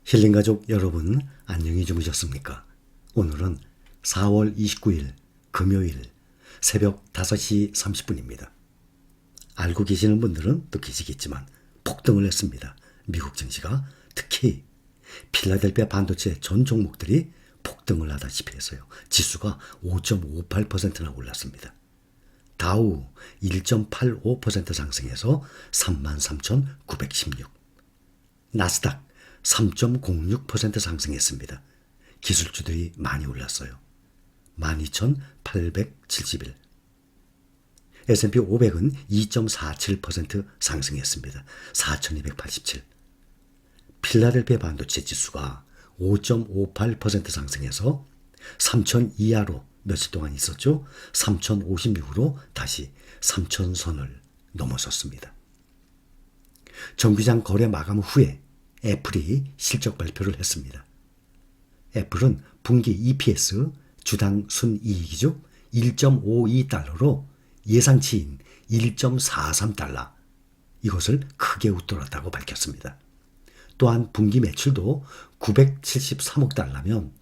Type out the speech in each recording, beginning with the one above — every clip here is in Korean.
힐링가족 여러분, 안녕히 주무셨습니까? 오늘은 4월 29일 금요일 새벽 5시 30분입니다. 알고 계시는 분들은 또 계시겠지만 폭등을 했습니다. 미국 증시가 특히 필라델피아 반도체 전 종목들이 폭등을 하다시피 했어요. 지수가 5.58%나 올랐습니다. 다우 1.85% 상승해서 33,916. 나스닥 3.06% 상승했습니다. 기술주들이 많이 올랐어요. 12,871. S&P 500은 2.47% 상승했습니다. 4,287. 필라델피아 반도체 지수가 5.58% 상승해서 3,000 이하로 며칠 동안 있었죠. 3,056으로 다시 3,000선을 넘어섰습니다. 정규장 거래 마감 후에 애플이 실적 발표를 했습니다. 애플은 분기 EPS 주당 순이익이죠. 1.52달러로 예상치인 1.43달러 이것을 크게 웃돌았다고 밝혔습니다. 또한 분기 매출도 973억 달러면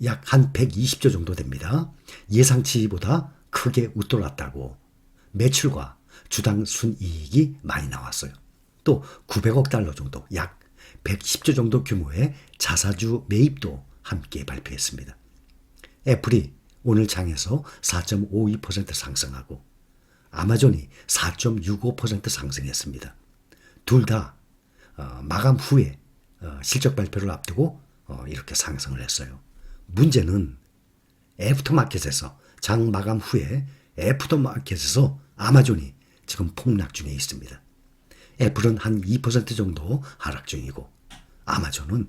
약 한 120조 정도 됩니다. 예상치보다 크게 웃돌았다고 매출과 주당 순이익이 많이 나왔어요. 또 900억 달러 정도, 약 110조 정도 규모의 자사주 매입도 함께 발표했습니다. 애플이 오늘 장에서 4.52% 상승하고 아마존이 4.65% 상승했습니다. 둘 다 마감 후에 실적 발표를 앞두고 이렇게 상승을 했어요. 문제는 애프터마켓에서 장 마감 후에 애프터마켓에서 아마존이 지금 폭락 중에 있습니다. 애플은 한 2% 정도 하락 중이고 아마존은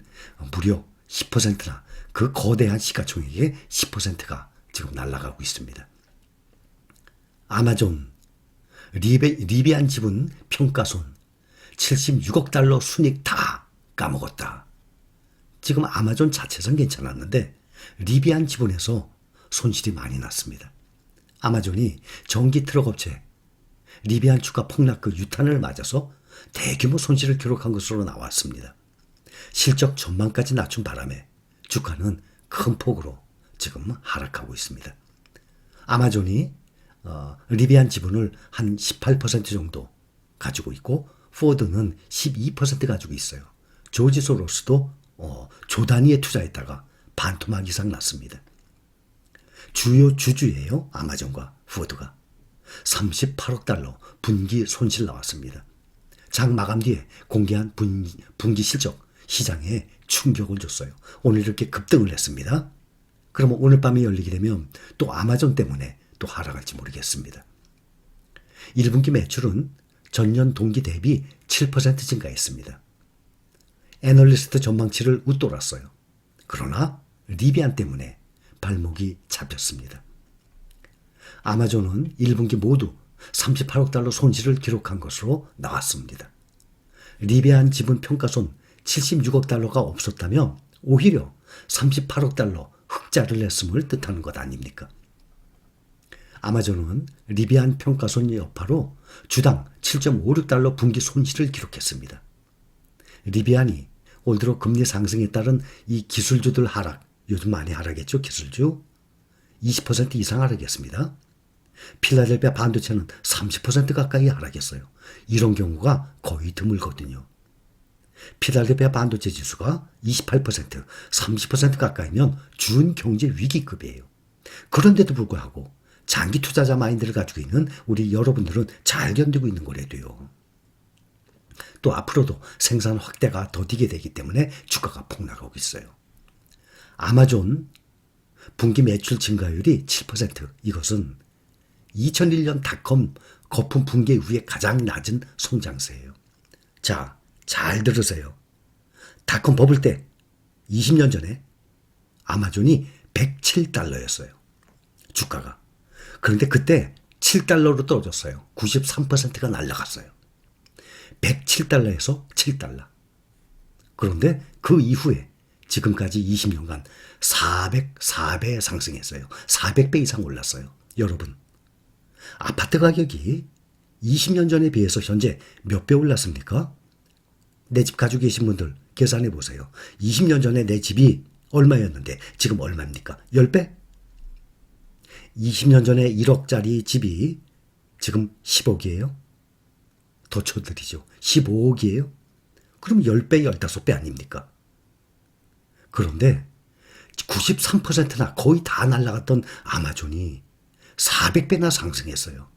무려 10%나 그 거대한 시가총액의 10%가 지금 날아가고 있습니다. 아마존 리비안 지분 평가손 76억 달러 순익 다 까먹었다. 지금 아마존 자체선 괜찮았는데 리비안 지분에서 손실이 많이 났습니다. 아마존이 전기 트럭 업체 리비안 주가 폭락 그 유탄을 맞아서 대규모 손실을 기록한 것으로 나왔습니다. 실적 전망까지 낮춘 바람에 주가는 큰 폭으로 지금 하락하고 있습니다. 아마존이 리비안 지분을 한 18% 정도 가지고 있고 포드는 12% 가지고 있어요. 조지 소로스도 조 단위에 투자했다가 반토막 이상 났습니다. 주요 주주예요. 아마존과 포드가. 38억 달러 분기 손실 나왔습니다. 장 마감 뒤에 공개한 분기 실적 시장에 충격을 줬어요. 오늘 이렇게 급등을 했습니다. 그러면 오늘 밤에 열리게 되면 또 아마존 때문에 또 하락할지 모르겠습니다. 1분기 매출은 전년 동기 대비 7% 증가했습니다. 애널리스트 전망치를 웃돌았어요. 그러나 리비안 때문에 발목이 잡혔습니다. 아마존은 1분기 모두 38억 달러 손실을 기록한 것으로 나왔습니다. 리비안 지분 평가손 76억 달러가 없었다면 오히려 38억 달러 흑자를 냈음을 뜻하는 것 아닙니까? 아마존은 리비안 평가손 여파로 주당 7.56달러 분기 손실을 기록했습니다. 리비안이 올 들어 금리 상승에 따른 이 기술주들 하락, 요즘 많이 하락했죠, 기술주. 20% 이상 하락했습니다. 필라델피아 반도체는 30% 가까이 하락했어요. 이런 경우가 거의 드물거든요. 필라델피아 반도체 지수가 28%, 30% 가까이면 준 경제 위기급이에요. 그런데도 불구하고 장기 투자자 마인드를 가지고 있는 우리 여러분들은 잘 견디고 있는 거래도요. 또 앞으로도 생산 확대가 더디게 되기 때문에 주가가 폭락하고 있어요. 아마존 분기 매출 증가율이 7%. 이것은 2001년 닷컴 거품 붕괴 이후에 가장 낮은 성장세예요. 자, 잘 들으세요. 닷컴 버블 때 20년 전에 아마존이 107달러였어요. 주가가. 그런데 그때 7달러로 떨어졌어요. 93%가 날아갔어요. 107달러에서 7달러. 그런데 그 이후에 지금까지 20년간 404배 상승했어요. 400배 이상 올랐어요. 여러분, 아파트 가격이 20년 전에 비해서 현재 몇 배 올랐습니까? 내 집 가지고 계신 분들 계산해 보세요. 20년 전에 내 집이 얼마였는데 지금 얼마입니까? 10배? 20년 전에 1억짜리 집이 지금 10억이에요? 더 쳐드리죠. 15억이에요? 그럼 10배, 15배 아닙니까? 그런데 93%나 거의 다 날라갔던 아마존이 400배나 상승했어요.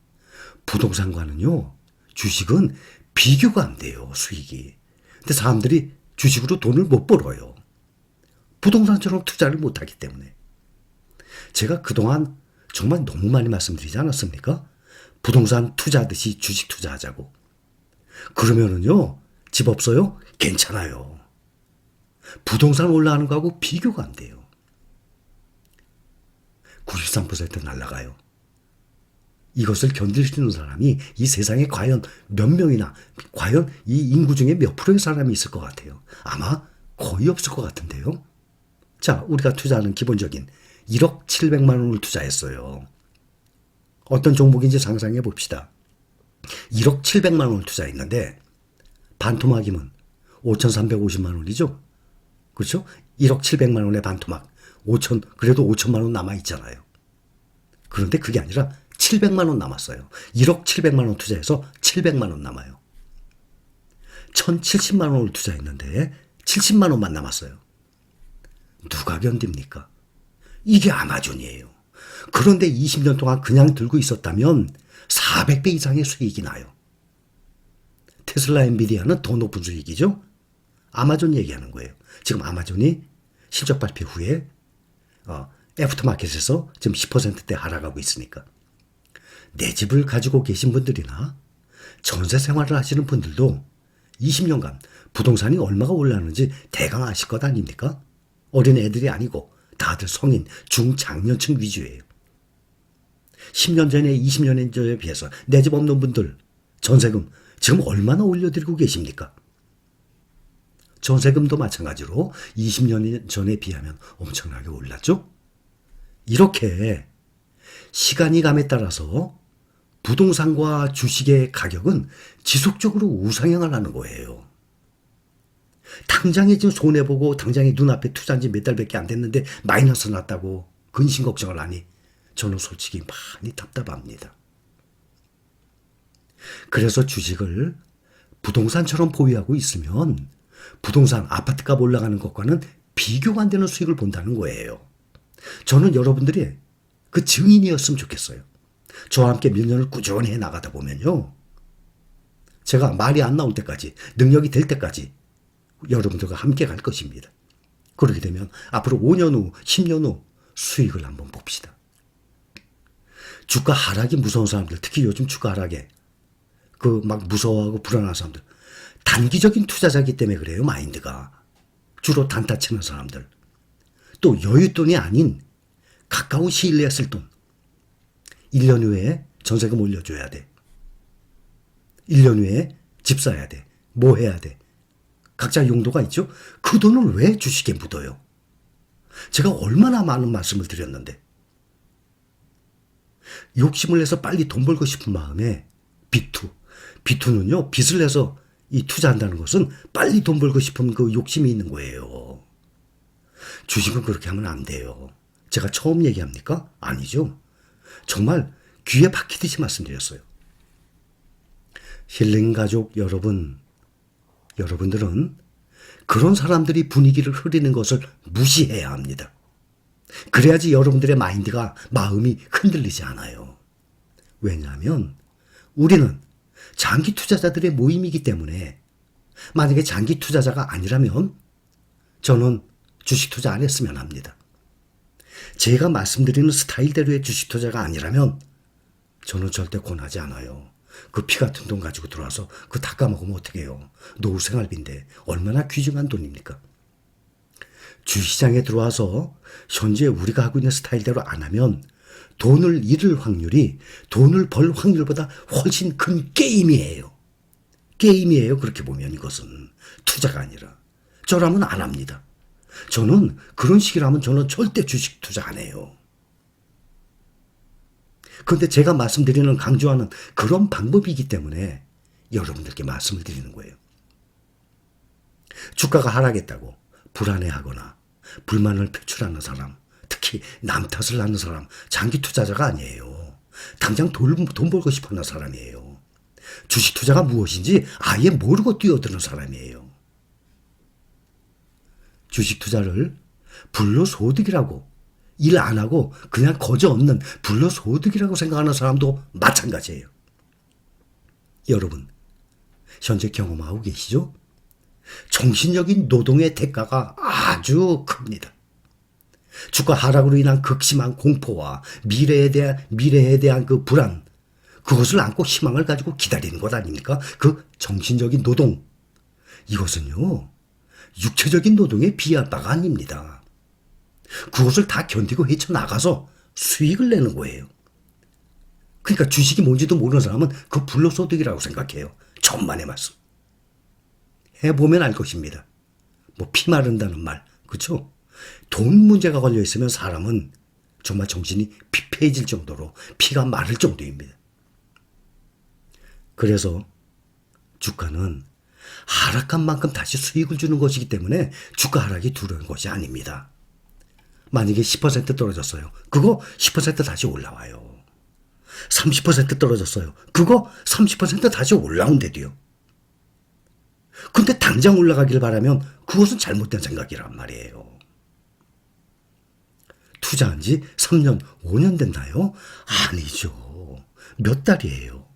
부동산과는요, 주식은 비교가 안 돼요, 수익이. 근데 사람들이 주식으로 돈을 못 벌어요. 부동산처럼 투자를 못하기 때문에. 제가 그동안 정말 너무 많이 말씀드리지 않았습니까? 부동산 투자하듯이 주식 투자하자고. 그러면은요, 집 없어요? 괜찮아요. 부동산 올라가는 거하고 비교가 안 돼요. 93% 날라가요. 이것을 견딜 수 있는 사람이 이 세상에 과연 몇 명이나, 과연 이 인구 중에 몇 프로의 사람이 있을 것 같아요? 아마 거의 없을 것 같은데요. 자, 우리가 투자하는 기본적인 1억 700만 원을 투자했어요. 어떤 종목인지 상상해 봅시다. 1억 700만 원을 투자했는데 반토막이면 5,350만 원이죠. 그렇죠? 1억 700만 원의 반토막. 그래도 5천만 원 남아있잖아요. 그런데 그게 아니라 700만 원 남았어요. 1억 700만 원 투자해서 700만 원 남아요. 1,070만 원을 투자했는데 70만 원만 남았어요. 누가 견딥니까? 이게 아마존이에요. 그런데 20년 동안 그냥 들고 있었다면 400배 이상의 수익이 나요. 테슬라, 엔비디아는 더 높은 수익이죠. 아마존 얘기하는 거예요. 지금 아마존이 실적 발표 후에 애프터마켓에서 지금 10%대 하락하고 있으니까. 내 집을 가지고 계신 분들이나 전세 생활을 하시는 분들도 20년간 부동산이 얼마가 올랐는지 대강 아실 것 아닙니까? 어린 애들이 아니고 다들 성인, 중장년층 위주예요. 10년 전에 20년 전에 비해서 내 집 없는 분들 전세금 지금 얼마나 올려드리고 계십니까? 전세금도 마찬가지로 20년 전에 비하면 엄청나게 올랐죠? 이렇게 시간이 감에 따라서 부동산과 주식의 가격은 지속적으로 우상향을 하는 거예요. 당장에 지금 손해보고 당장에 눈앞에 투자한 지 몇 달밖에 안 됐는데 마이너스 났다고 근심 걱정을 하니 저는 솔직히 많이 답답합니다. 그래서 주식을 부동산처럼 보유하고 있으면 부동산 아파트값 올라가는 것과는 비교가 안 되는 수익을 본다는 거예요. 저는 여러분들이 그 증인이었으면 좋겠어요. 저와 함께 몇 년을 꾸준히 해 나가다 보면요. 제가 말이 안 나올 때까지, 능력이 될 때까지 여러분들과 함께 갈 것입니다. 그렇게 되면 앞으로 5년 후, 10년 후 수익을 한번 봅시다. 주가 하락이 무서운 사람들, 특히 요즘 주가 하락에 막 무서워하고 불안한 사람들, 단기적인 투자자이기 때문에 그래요. 마인드가. 주로 단타 치는 사람들. 또 여윳돈이 아닌 가까운 시일 내에 쓸 돈. 1년 후에 전세금 올려줘야 돼. 1년 후에 집 사야 돼. 뭐 해야 돼. 각자 용도가 있죠. 그 돈을 왜 주식에 묻어요? 제가 얼마나 많은 말씀을 드렸는데. 욕심을 내서 빨리 돈 벌고 싶은 마음에 비투는요, 빚을 내서 이 투자한다는 것은 빨리 돈 벌고 싶은 그 욕심이 있는 거예요. 주식은 그렇게 하면 안 돼요. 제가 처음 얘기합니까? 아니죠. 정말 귀에 박히듯이 말씀드렸어요. 힐링 가족 여러분들은 그런 사람들이 분위기를 흐리는 것을 무시해야 합니다. 그래야지 여러분들의 마음이 흔들리지 않아요. 왜냐하면 우리는 장기 투자자들의 모임이기 때문에 만약에 장기 투자자가 아니라면 저는 주식 투자 안 했으면 합니다. 제가 말씀드리는 스타일대로의 주식 투자가 아니라면 저는 절대 권하지 않아요. 그 피 같은 돈 가지고 들어와서 그거 다 까먹으면 어떡해요. 노후 생활비인데 얼마나 귀중한 돈입니까? 주시장에 들어와서 현재 우리가 하고 있는 스타일대로 안 하면 돈을 벌 확률보다 훨씬 큰 게임이에요. 게임이에요. 그렇게 보면 이것은 투자가 아니라. 저라면 안 합니다. 저는 그런 식이라면 저는 절대 주식 투자 안 해요. 그런데 제가 말씀드리는 강조하는 그런 방법이기 때문에 여러분들께 말씀을 드리는 거예요. 주가가 하락했다고 불안해하거나 불만을 표출하는 사람, 특히 남 탓을 하는 사람, 장기 투자자가 아니에요. 당장 돈 벌고 싶어하는 사람이에요. 주식 투자가 무엇인지 아예 모르고 뛰어드는 사람이에요. 주식 투자를 불로소득이라고, 일 안 하고 그냥 거저 얻는 불로소득이라고 생각하는 사람도 마찬가지예요. 여러분, 현재 경험하고 계시죠? 정신적인 노동의 대가가 아주 큽니다. 주가 하락으로 인한 극심한 공포와 미래에 대한 그 불안, 그것을 안고 희망을 가지고 기다리는 것 아닙니까? 그 정신적인 노동, 이것은요, 육체적인 노동에 비할 바가 아닙니다. 그것을 다 견디고 헤쳐나가서 수익을 내는 거예요. 그러니까 주식이 뭔지도 모르는 사람은 그 불로소득이라고 생각해요. 천만의 말씀. 해보면 알 것입니다. 뭐 피 마른다는 말, 그렇죠? 돈 문제가 걸려 있으면 사람은 정말 정신이 피폐해질 정도로 피가 마를 정도입니다. 그래서 주가는 하락한 만큼 다시 수익을 주는 것이기 때문에 주가 하락이 두려운 것이 아닙니다. 만약에 10% 떨어졌어요. 그거 10% 다시 올라와요. 30% 떨어졌어요. 그거 30% 다시 올라온대도요. 근데 당장 올라가길 바라면 그것은 잘못된 생각이란 말이에요. 투자한 지 3년, 5년 됐나요? 아니죠. 몇 달이에요.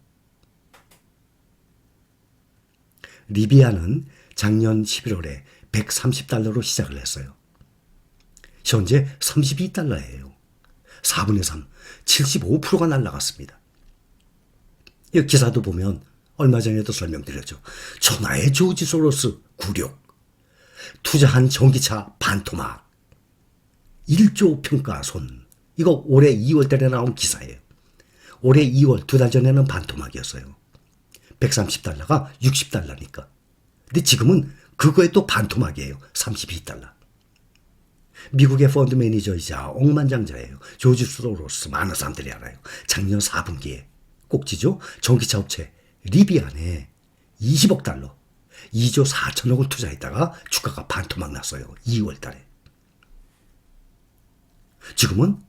리비아는 작년 11월에 130달러로 시작을 했어요. 현재 32달러예요. 4분의 3, 75%가 날아갔습니다. 이 기사도 보면 얼마 전에도 설명드렸죠. 천하의 조지 소로스 굴욕, 투자한 전기차 반토막, 1조 평가손. 이거 올해 2월 달에 나온 기사예요. 올해 2월, 2달 전에는 반토막이었어요. 130달러가 60달러니까. 근데 지금은 그거에 또 반토막이에요. 32달러. 미국의 펀드 매니저이자 억만장자예요. 조지 소로스, 많은 사람들이 알아요. 작년 4분기에 꼭지죠. 전기차 업체 리비안에 20억 달러, 2조 4천억을 투자했다가 주가가 반토막 났어요. 2월 달에. 지금은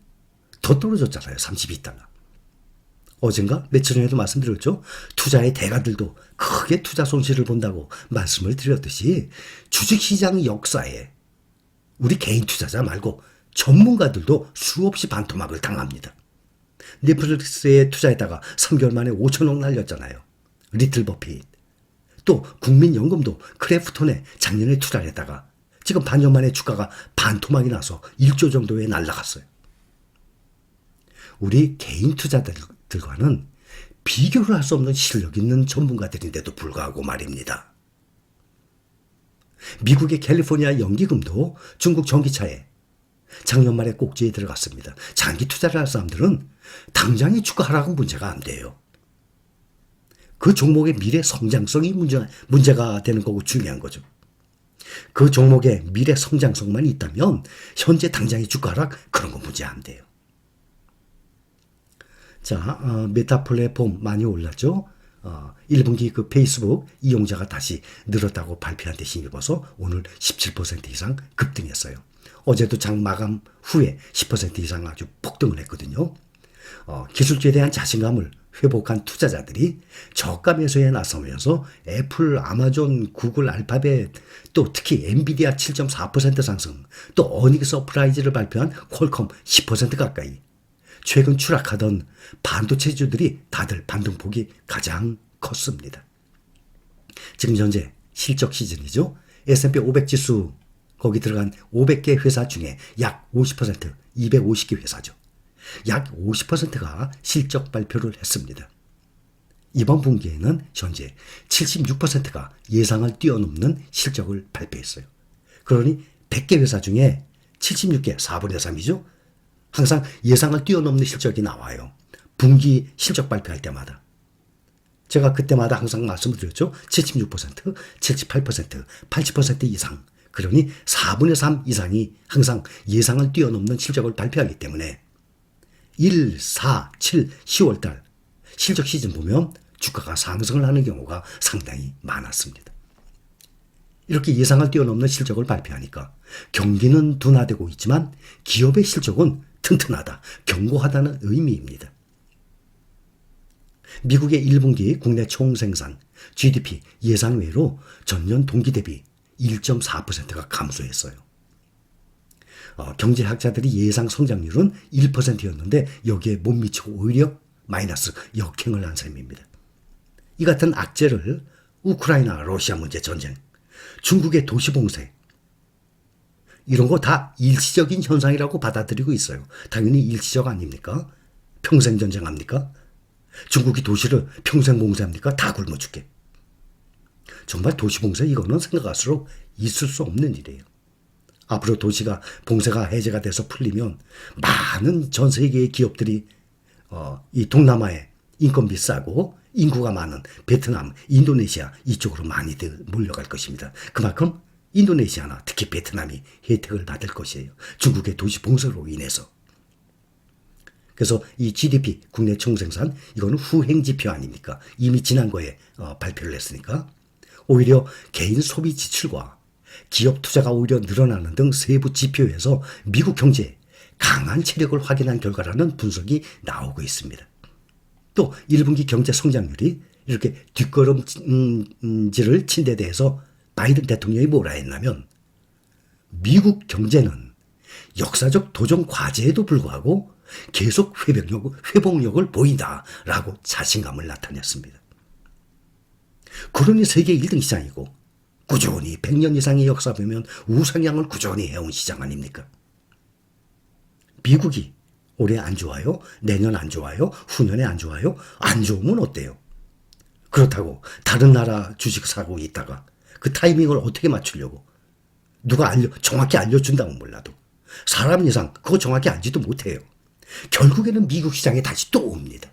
더 떨어졌잖아요. 32달러. 어젠가 며칠 전에도 말씀드렸죠. 투자의 대가들도 크게 투자 손실을 본다고 말씀을 드렸듯이 주식시장 역사에 우리 개인 투자자 말고 전문가들도 수없이 반토막을 당합니다. 넷플릭스에 투자했다가 3개월 만에 5천억 날렸잖아요. 리틀 버핏. 또 국민연금도 크래프톤에 작년에 투자를 했다가 지금 반년 만에 주가가 반토막이 나서 1조 정도에 날아갔어요. 우리 개인 투자자들과는 비교를 할 수 없는 실력 있는 전문가들인데도 불구하고 말입니다. 미국의 캘리포니아 연기금도 중국 전기차에 작년 말에 꼭지에 들어갔습니다. 장기 투자를 할 사람들은 당장의 주가 하락은 문제가 안 돼요. 그 종목의 미래 성장성이 문제가 되는 거고 중요한 거죠. 그 종목의 미래 성장성만 있다면 현재 당장의 주가 하락 그런 건 문제 안 돼요. 자, 메타 플랫폼 많이 올랐죠. 1분기 그 페이스북 이용자가 다시 늘었다고 발표한 데 힘입어서 오늘 17% 이상 급등했어요. 어제도 장 마감 후에 10% 이상 아주 폭등을 했거든요. 기술주에 대한 자신감을 회복한 투자자들이 저가 매수에 나서면서 애플, 아마존, 구글, 알파벳, 또 특히 엔비디아 7.4% 상승, 또 어닝 서프라이즈를 발표한 퀄컴 10% 가까이, 최근 추락하던 반도체주들이 다들 반등폭이 가장 컸습니다. 지금 현재 실적 시즌이죠. S&P 500 지수 거기 들어간 500개 회사 중에 약 50%, 250개 회사죠. 약 50%가 실적 발표를 했습니다. 이번 분기에는 현재 76%가 예상을 뛰어넘는 실적을 발표했어요. 그러니 100개 회사 중에 76개, 4분의 3이죠. 항상 예상을 뛰어넘는 실적이 나와요. 분기 실적 발표할 때마다. 제가 그때마다 항상 말씀을 드렸죠. 76%, 78%, 80% 이상. 그러니 4분의 3 이상이 항상 예상을 뛰어넘는 실적을 발표하기 때문에 1, 4, 7, 10월달 실적 시즌 보면 주가가 상승을 하는 경우가 상당히 많았습니다. 이렇게 예상을 뛰어넘는 실적을 발표하니까 경기는 둔화되고 있지만 기업의 실적은 튼튼하다, 견고하다는 의미입니다. 미국의 1분기 국내 총생산, GDP 예상외로 전년 동기 대비 1.4%가 감소했어요. 경제학자들이 예상 성장률은 1%였는데 여기에 못 미치고 오히려 마이너스 역행을 한 셈입니다. 이 같은 악재를 우크라이나 러시아 문제 전쟁, 중국의 도시 봉쇄 이런 거 다 일시적인 현상이라고 받아들이고 있어요. 당연히 일시적 아닙니까? 평생 전쟁합니까? 중국이 도시를 평생 봉쇄합니까? 다 굶어 죽게. 정말 도시 봉쇄 이거는 생각할수록 있을 수 없는 일이에요. 앞으로 도시가 봉쇄가 해제가 돼서 풀리면 많은 전 세계의 기업들이 이 동남아에 인건비 싸고 인구가 많은 베트남, 인도네시아 이쪽으로 많이들 몰려갈 것입니다. 그만큼 인도네시아나 특히 베트남이 혜택을 받을 것이에요. 중국의 도시 봉쇄로 인해서. 그래서 이 GDP, 국내 총생산 이거는 후행 지표 아닙니까? 이미 지난 거에 발표를 했으니까. 오히려 개인 소비 지출과 기업 투자가 오히려 늘어나는 등 세부 지표에서 미국 경제의 강한 체력을 확인한 결과라는 분석이 나오고 있습니다. 또 1분기 경제 성장률이 이렇게 뒷걸음질을 친 데 대해서 바이든 대통령이 뭐라 했냐면 미국 경제는 역사적 도전 과제에도 불구하고 계속 회복력을 보인다라고 자신감을 나타냈습니다. 그러니 세계 1등 시장이고 꾸준히 100년 이상의 역사 보면 우상향을 꾸준히 해온 시장 아닙니까? 미국이 올해 안 좋아요? 내년 안 좋아요? 후년에 안 좋아요? 안 좋으면 어때요? 그렇다고 다른 나라 주식 사고 있다가 그 타이밍을 어떻게 맞추려고 누가 정확히 알려준다면 몰라도 사람 이상 그거 정확히 알지도 못해요. 결국에는 미국 시장에 다시 또 옵니다.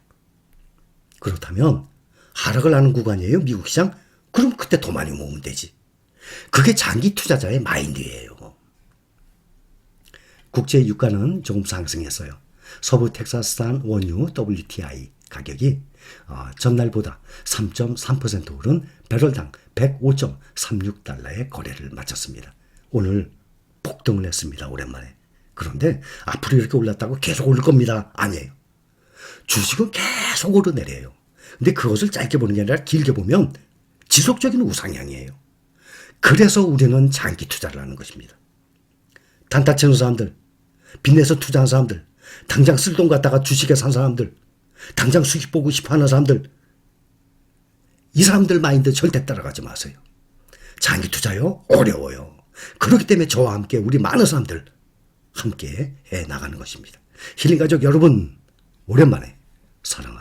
그렇다면 하락을 하는 구간이에요 미국 시장? 그럼 그때 더 많이 모으면 되지. 그게 장기 투자자의 마인드예요. 국제 유가는 조금 상승했어요. 서부 텍사스산 원유 WTI 가격이 전날보다 3.3% 오른 배럴당 105.36달러의 거래를 마쳤습니다. 오늘 폭등을 했습니다. 오랜만에. 그런데 앞으로 이렇게 올랐다고 계속 오를 겁니다. 아니에요. 주식은 계속 오르내려요. 근데 그것을 짧게 보는 게 아니라 길게 보면 지속적인 우상향이에요. 그래서 우리는 장기 투자를 하는 것입니다. 단타 치는 사람들, 빚내서 투자한 사람들, 당장 쓸 돈 갖다가 주식에 산 사람들, 당장 수익 보고 싶어하는 사람들, 이 사람들 마인드 절대 따라가지 마세요. 장기 투자요? 어려워요. 그렇기 때문에 저와 함께 우리 많은 사람들 함께 해나가는 것입니다. 힐링가족 여러분, 오랜만에 사랑합니다.